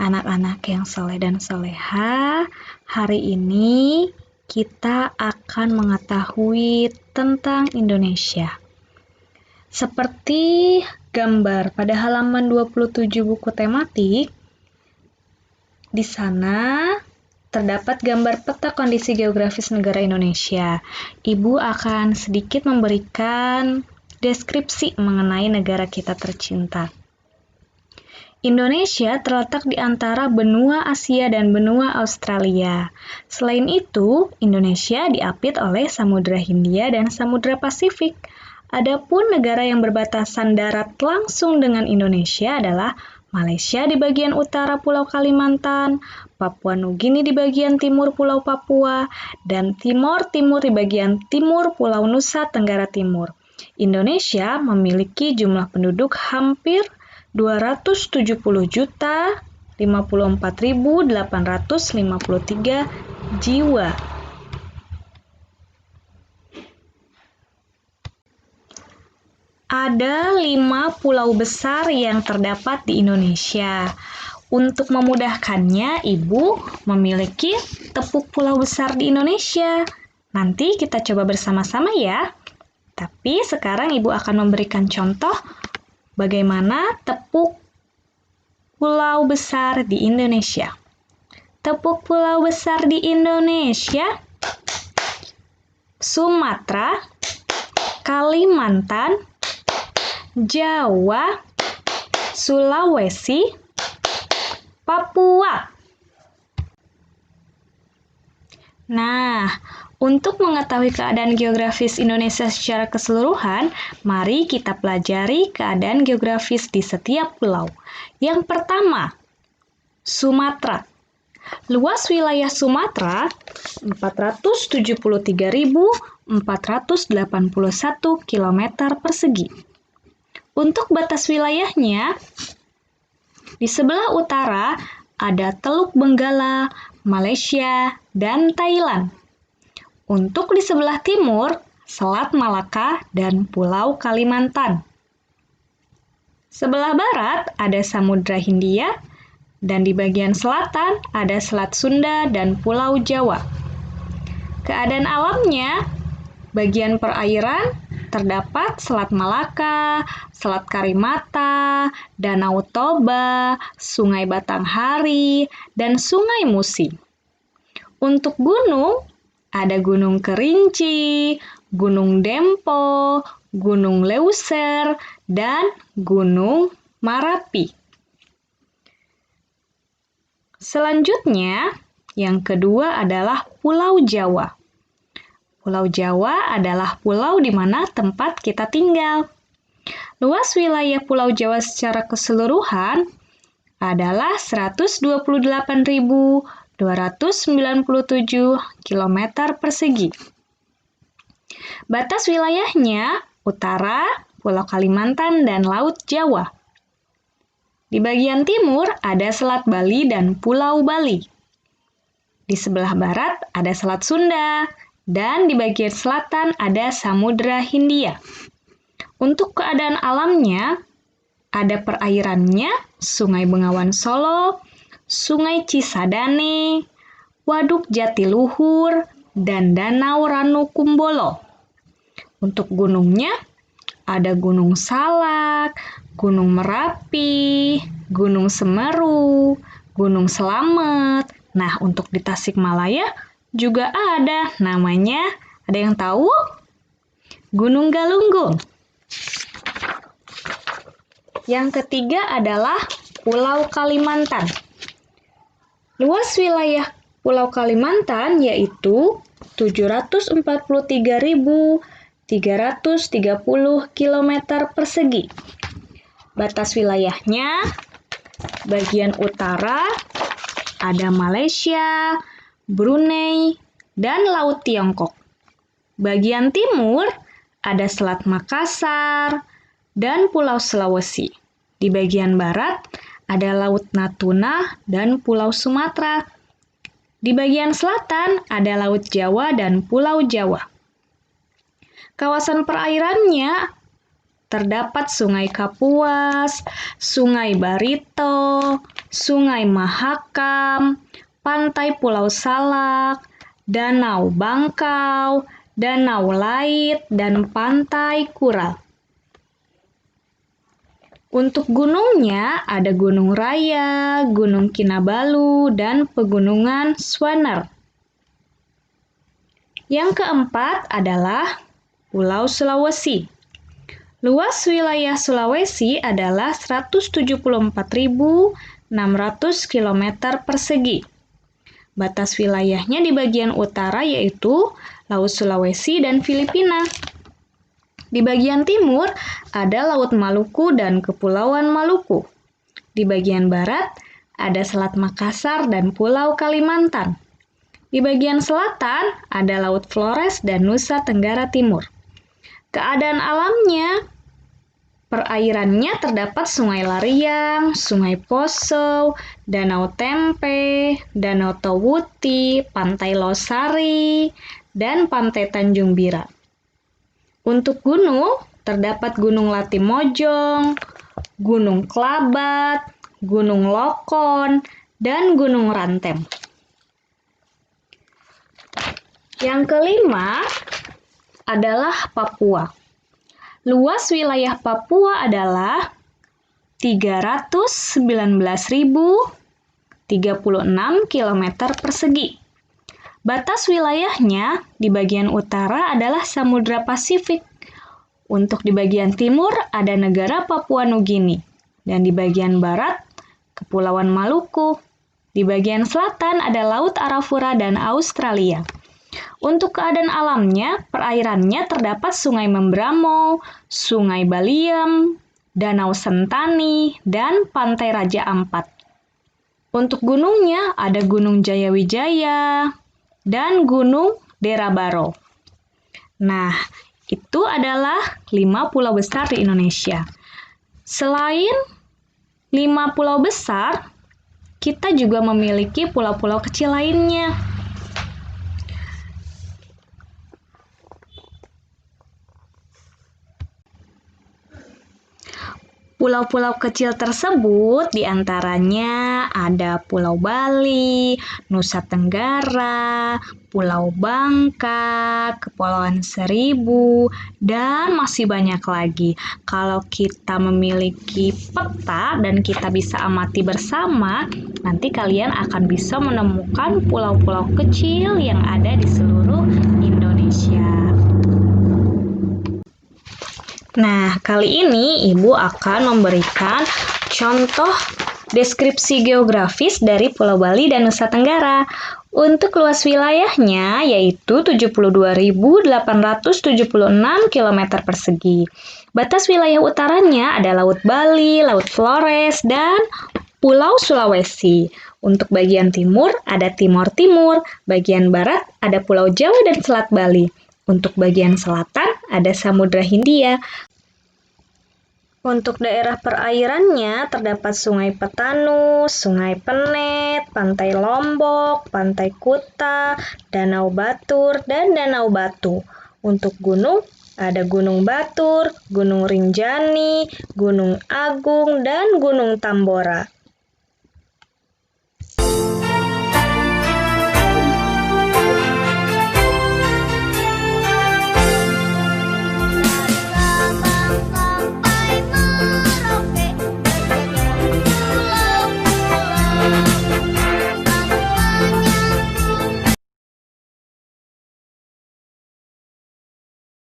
anak-anak yang soleh dan soleha, hari ini kita akan mengetahui tentang Indonesia. Seperti gambar pada halaman 27 buku tematik, di sana terdapat gambar peta kondisi geografis negara Indonesia. Ibu akan sedikit memberikan deskripsi mengenai negara kita tercinta. Indonesia terletak di antara benua Asia dan benua Australia. Selain itu, Indonesia diapit oleh Samudra Hindia dan Samudra Pasifik. Adapun negara yang berbatasan darat langsung dengan Indonesia adalah Malaysia di bagian utara Pulau Kalimantan, Papua Nugini di bagian timur Pulau Papua, dan Timor Timur di bagian timur Pulau Nusa Tenggara Timur. Indonesia memiliki jumlah penduduk hampir 270.054.853 jiwa. Ada 5 pulau besar yang terdapat di Indonesia. Untuk memudahkannya, Ibu memiliki tepuk pulau besar di Indonesia. Nanti kita coba bersama-sama ya. Tapi sekarang Ibu akan memberikan contoh bagaimana tepuk pulau besar di Indonesia. Tepuk pulau besar di Indonesia: Sumatera, Kalimantan, Jawa, Sulawesi, Papua. Nah, untuk mengetahui keadaan geografis Indonesia secara keseluruhan, mari kita pelajari keadaan geografis di setiap pulau. Yang pertama, Sumatera. Luas wilayah Sumatera 473.481 km persegi. Untuk batas wilayahnya, di sebelah utara ada Teluk Benggala, Malaysia, dan Thailand. Untuk di sebelah timur, Selat Malaka dan Pulau Kalimantan. Sebelah barat ada Samudra Hindia, dan di bagian selatan ada Selat Sunda dan Pulau Jawa. Keadaan alamnya, bagian perairan terdapat Selat Malaka, Selat Karimata, Danau Toba, Sungai Batanghari, dan Sungai Musi. Untuk gunung, ada Gunung Kerinci, Gunung Dempo, Gunung Leuser, dan Gunung Marapi. Selanjutnya, yang kedua adalah Pulau Jawa. Pulau Jawa adalah pulau di mana tempat kita tinggal. Luas wilayah Pulau Jawa secara keseluruhan adalah 128.297 km persegi. Batas wilayahnya utara, Pulau Kalimantan, dan Laut Jawa. Di bagian timur ada Selat Bali dan Pulau Bali. Di sebelah barat ada Selat Sunda, dan di bagian selatan ada Samudra Hindia. Untuk keadaan alamnya, ada perairannya Sungai Bengawan Solo, Sungai Cisadane, Waduk Jatiluhur, dan Danau Ranukumbolo. Untuk gunungnya, ada Gunung Salak, Gunung Merapi, Gunung Semeru, Gunung Selamet. Nah, untuk di Tasikmalaya juga ada, namanya, ada yang tahu? Gunung Galunggung. Yang ketiga adalah Pulau Kalimantan. Luas wilayah Pulau Kalimantan yaitu 743.330 km persegi. Batas wilayahnya, bagian utara ada Malaysia, Brunei, dan Laut Tiongkok. Bagian timur ada Selat Makassar dan Pulau Sulawesi. Di bagian barat ada Laut Natuna dan Pulau Sumatera. Di bagian selatan ada Laut Jawa dan Pulau Jawa. Kawasan perairannya terdapat Sungai Kapuas, Sungai Barito, Sungai Mahakam, Pantai Pulau Salak, Danau Bangkau, Danau Lait, dan Pantai Kural. Untuk gunungnya ada Gunung Raya, Gunung Kinabalu, dan Pegunungan Swaner. Yang keempat adalah Pulau Sulawesi. Luas wilayah Sulawesi adalah 174.600 km persegi. Batas wilayahnya di bagian utara yaitu Laut Sulawesi dan Filipina. Di bagian timur ada Laut Maluku dan Kepulauan Maluku. Di bagian barat ada Selat Makassar dan Pulau Kalimantan. Di bagian selatan ada Laut Flores dan Nusa Tenggara Timur. Keadaan alamnya, perairannya terdapat Sungai Lariang, Sungai Poso, Danau Tempe, Danau Towuti, Pantai Losari, dan Pantai Tanjung Bira. Untuk gunung, terdapat Gunung Latimojong, Gunung Klabat, Gunung Lokon, dan Gunung Rantem. Yang kelima adalah Papua. Luas wilayah Papua adalah 319.036 km persegi. Batas wilayahnya di bagian utara adalah Samudra Pasifik. Untuk di bagian timur ada negara Papua Nugini. Dan di bagian barat, Kepulauan Maluku. Di bagian selatan ada Laut Arafura dan Australia. Untuk keadaan alamnya, perairannya terdapat Sungai Membramo, Sungai Baliem, Danau Sentani, dan Pantai Raja Ampat. Untuk gunungnya ada Gunung Jayawijaya dan Gunung Derabaro. Nah, itu adalah 5 pulau besar di Indonesia. Selain 5 pulau besar, kita juga memiliki pulau-pulau kecil lainnya. Pulau-pulau kecil tersebut diantaranya ada Pulau Bali, Nusa Tenggara, Pulau Bangka, Kepulauan Seribu, dan masih banyak lagi. Kalau kita memiliki peta dan kita bisa amati bersama, nanti kalian akan bisa menemukan pulau-pulau kecil yang ada di seluruh Indonesia. Nah, kali ini Ibu akan memberikan contoh deskripsi geografis dari Pulau Bali dan Nusa Tenggara. Untuk luas wilayahnya yaitu 72.876 km persegi. Batas wilayah utaranya ada Laut Bali, Laut Flores, dan Pulau Sulawesi. Untuk bagian timur ada Timor Timur, bagian barat ada Pulau Jawa dan Selat Bali. Untuk bagian selatan ada Samudra Hindia. Untuk daerah perairannya terdapat Sungai Petanus, Sungai Penet, Pantai Lombok, Pantai Kuta, Danau Batur, dan Danau Batu. Untuk gunung ada Gunung Batur, Gunung Rinjani, Gunung Agung, dan Gunung Tambora.